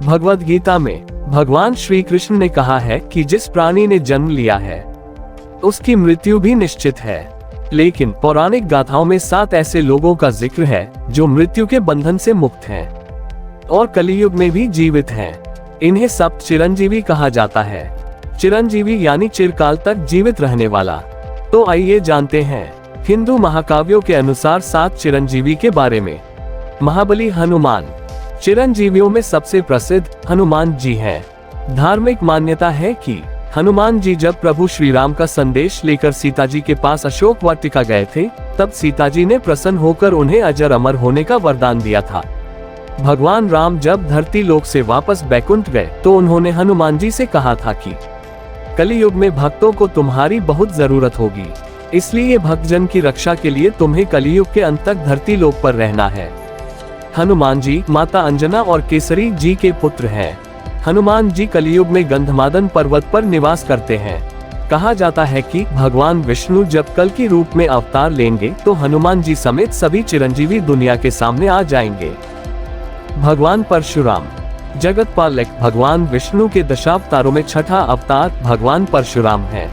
भगवद गीता में भगवान श्री कृष्ण ने कहा है कि जिस प्राणी ने जन्म लिया है उसकी मृत्यु भी निश्चित है, लेकिन पौराणिक गाथाओं में 7 ऐसे लोगों का जिक्र है जो मृत्यु के बंधन से मुक्त हैं और कलियुग में भी जीवित हैं। इन्हें सप्त चिरंजीवी कहा जाता है। चिरंजीवी यानी चिरकाल तक जीवित रहने वाला। तो आइए जानते हैं हिंदू महाकाव्यों के अनुसार 7 चिरंजीवी के बारे में। महाबली हनुमान चिरंजीवियों में सबसे प्रसिद्ध हनुमान जी हैं। धार्मिक मान्यता है कि हनुमान जी जब प्रभु श्री राम का संदेश लेकर सीता जी के पास अशोक वाटिका गए थे, तब सीता जी ने प्रसन्न होकर उन्हें अजर अमर होने का वरदान दिया था। भगवान राम जब धरती लोक से वापस बैकुंठ गए तो उन्होंने हनुमान जी से कहा था कि कलियुग में भक्तों को तुम्हारी बहुत जरूरत होगी, इसलिए भक्तजन की रक्षा के लिए तुम्हें कलियुग के अंत तक धरती लोक पर रहना है। हनुमान जी माता अंजना और केसरी जी के पुत्र हैं। हनुमान जी कलियुग में गंधमादन पर्वत पर निवास करते हैं। कहा जाता है कि भगवान विष्णु जब कल की रूप में अवतार लेंगे तो हनुमान जी समेत सभी चिरंजीवी दुनिया के सामने आ जाएंगे। भगवान परशुराम जगत पालक भगवान विष्णु के दशावतारों में छठा अवतार भगवान परशुराम है।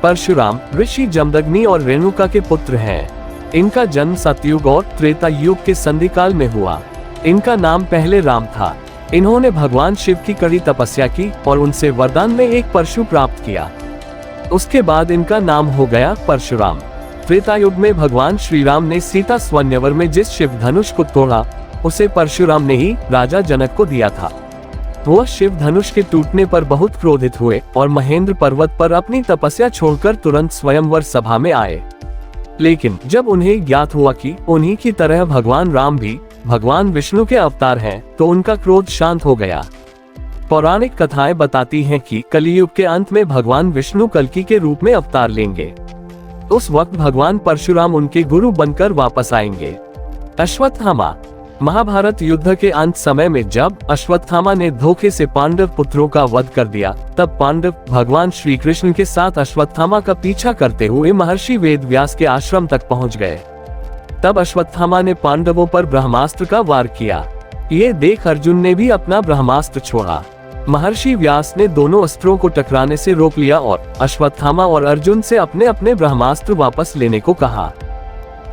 परशुराम ऋषि जमदग्नि और रेणुका के पुत्र हैं। इनका जन्म सतयुग और त्रेता युग के संधि काल में हुआ। इनका नाम पहले राम था। इन्होंने भगवान शिव की कड़ी तपस्या की और उनसे वरदान में एक परशु प्राप्त किया। उसके बाद इनका नाम हो गया परशुराम। त्रेता युग में भगवान श्री राम ने सीता स्वयंवर में जिस शिव धनुष को तोड़ा उसे परशुराम ने ही राजा जनक को दिया था। वह शिव धनुष के टूटने पर बहुत क्रोधित हुए और महेंद्र पर्वत पर अपनी तपस्या छोड़कर तुरंत स्वयंवर सभा में आए। लेकिन जब उन्हें ज्ञात हुआ कि उन्हीं की तरह भगवान राम भी भगवान विष्णु के अवतार हैं, तो उनका क्रोध शांत हो गया। पौराणिक कथाएं बताती हैं कि कलियुग के अंत में भगवान विष्णु कल्कि के रूप में अवतार लेंगे। उस वक्त भगवान परशुराम उनके गुरु बनकर वापस आएंगे। अश्वत्थामा महाभारत युद्ध के अंत समय में जब अश्वत्थामा ने धोखे से पांडव पुत्रों का वध कर दिया, तब पांडव भगवान श्री कृष्ण के साथ अश्वत्थामा का पीछा करते हुए महर्षि वेदव्यास के आश्रम तक पहुंच गए। तब अश्वत्थामा ने पांडवों पर ब्रह्मास्त्र का वार किया। ये देख अर्जुन ने भी अपना ब्रह्मास्त्र छोड़ा। महर्षि व्यास ने दोनों अस्त्रों को टकराने से रोक लिया और अश्वत्थामा और अर्जुन से अपने अपने ब्रह्मास्त्र वापस लेने को कहा।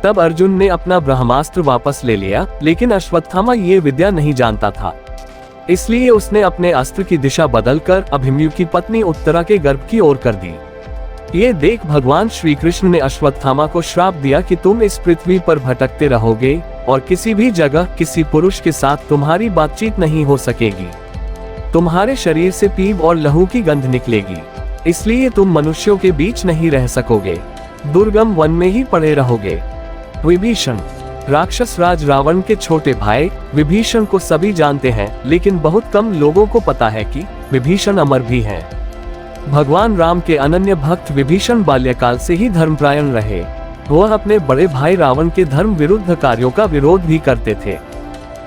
तब अर्जुन ने अपना ब्रह्मास्त्र वापस ले लिया, लेकिन अश्वत्थामा ये विद्या नहीं जानता था, इसलिए उसने अपने अस्त्र की दिशा बदलकर अभिमन्यु की पत्नी उत्तरा के गर्भ की ओर कर दी। ये देख भगवान श्री कृष्ण ने अश्वत्थामा को श्राप दिया कि तुम इस पृथ्वी पर भटकते रहोगे और किसी भी जगह किसी पुरुष के साथ तुम्हारी बातचीत नहीं हो सकेगी। तुम्हारे शरीर से पीप और लहू की गंध निकलेगी, इसलिए तुम मनुष्यों के बीच नहीं रह सकोगे, दुर्गम वन में ही पड़े रहोगे। विभीषण राक्षस राज रावण के छोटे भाई विभीषण को सभी जानते हैं, लेकिन बहुत कम लोगों को पता है कि विभीषण अमर भी हैं। भगवान राम के अनन्य भक्त विभीषण बाल्यकाल से ही धर्मपरायण रहे। वह अपने बड़े भाई रावण के धर्म विरुद्ध कार्यों का विरोध भी करते थे।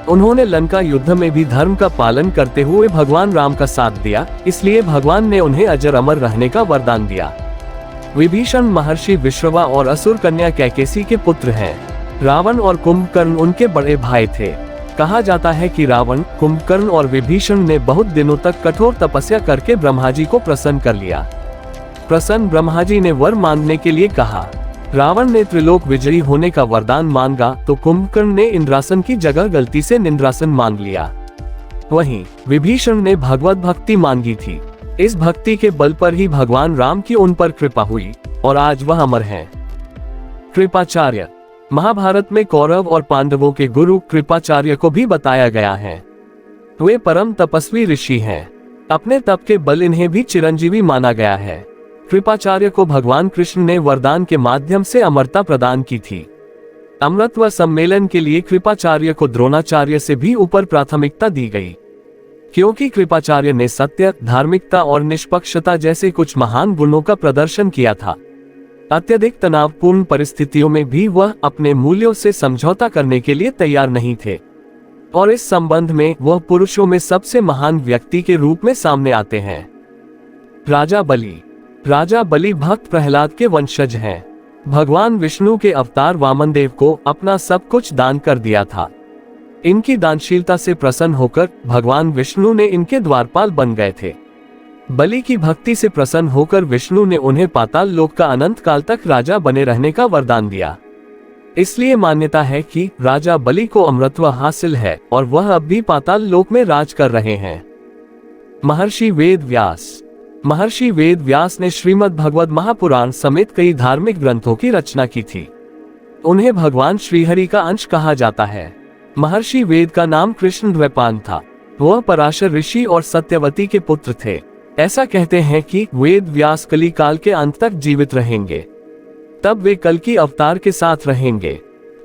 उन्होंने लंका युद्ध में भी धर्म का पालन करते हुए भगवान राम का साथ दिया, इसलिए भगवान ने उन्हें अजर अमर रहने का वरदान दिया। विभीषण महर्षि विश्रवा और असुर कन्या कैकेसी के पुत्र हैं। रावण और कुंभकर्ण उनके बड़े भाई थे। कहा जाता है कि रावण, कुंभकर्ण और विभीषण ने बहुत दिनों तक कठोर तपस्या करके ब्रह्मा जी को प्रसन्न कर लिया। प्रसन्न ब्रह्मा जी ने वर मांगने के लिए कहा। रावण ने त्रिलोक विजयी होने का वरदान मांगा तो कुंभकर्ण ने इंद्रासन की जगह गलती से निंद्रासन मांग लिया। वहीं विभीषण ने भगवत भक्ति मांगी थी। इस भक्ति के बल पर ही भगवान राम की उन पर कृपा हुई और आज वह अमर हैं। कृपाचार्य महाभारत में कौरव और पांडवों के गुरु कृपाचार्य को भी बताया गया है। वे परम तपस्वी ऋषि हैं। अपने तप के बल इन्हें भी चिरंजीवी माना गया है। कृपाचार्य को भगवान कृष्ण ने वरदान के माध्यम से अमरता प्रदान की थी। अमृतत्व सम्मेलन के लिए कृपाचार्य को द्रोणाचार्य से भी ऊपर प्राथमिकता दी गई, क्योंकि कृपाचार्य ने सत्य, धार्मिकता और निष्पक्षता जैसे कुछ महान गुणों का प्रदर्शन किया था। अत्यधिक तनावपूर्ण परिस्थितियों में भी वह अपने मूल्यों से समझौता करने के लिए तैयार नहीं थे और इस संबंध में वह पुरुषों में सबसे महान व्यक्ति के रूप में सामने आते हैं। राजा बलि भक्त प्रहलाद के वंशज हैं। भगवान विष्णु के अवतार वामनदेव को अपना सब कुछ दान कर दिया था। इनकी दानशीलता से प्रसन्न होकर भगवान विष्णु ने इनके द्वारपाल बन गए थे। बलि की भक्ति से प्रसन्न होकर विष्णु ने उन्हें पाताल लोक का अनंत काल तक राजा बने रहने का वरदान दिया। इसलिए मान्यता है कि राजा बलि को अमरत्व हासिल है और वह अब भी पाताल लोक में राज कर रहे हैं। महर्षि वेद व्यास। महर्षि वेद व्यास ने श्रीमद् भगवद महापुराण समेत कई धार्मिक ग्रंथों की रचना की थी। उन्हें भगवान श्रीहरि का अंश कहा जाता है। महर्षि वेद का नाम कृष्ण द्वैपायन था। वह पराशर ऋषि और सत्यवती के पुत्र थे। ऐसा कहते हैं कि वेद व्यास कली काल के अंत तक जीवित रहेंगे, तब वे कल की अवतार के साथ रहेंगे।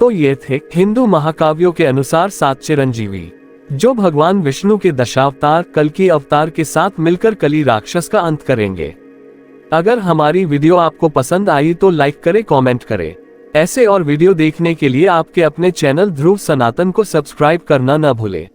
तो ये थे हिंदू महाकाव्यों के अनुसार 7 चिरंजीवी, जो भगवान विष्णु के दशावतार कल की अवतार के साथ मिलकर कली राक्षस का अंत करेंगे। अगर हमारी वीडियो आपको पसंद आई तो लाइक करें, कमेंट करें। ऐसे और वीडियो देखने के लिए आपके अपने चैनल ध्रुव सनातन को सब्सक्राइब करना न भूलें।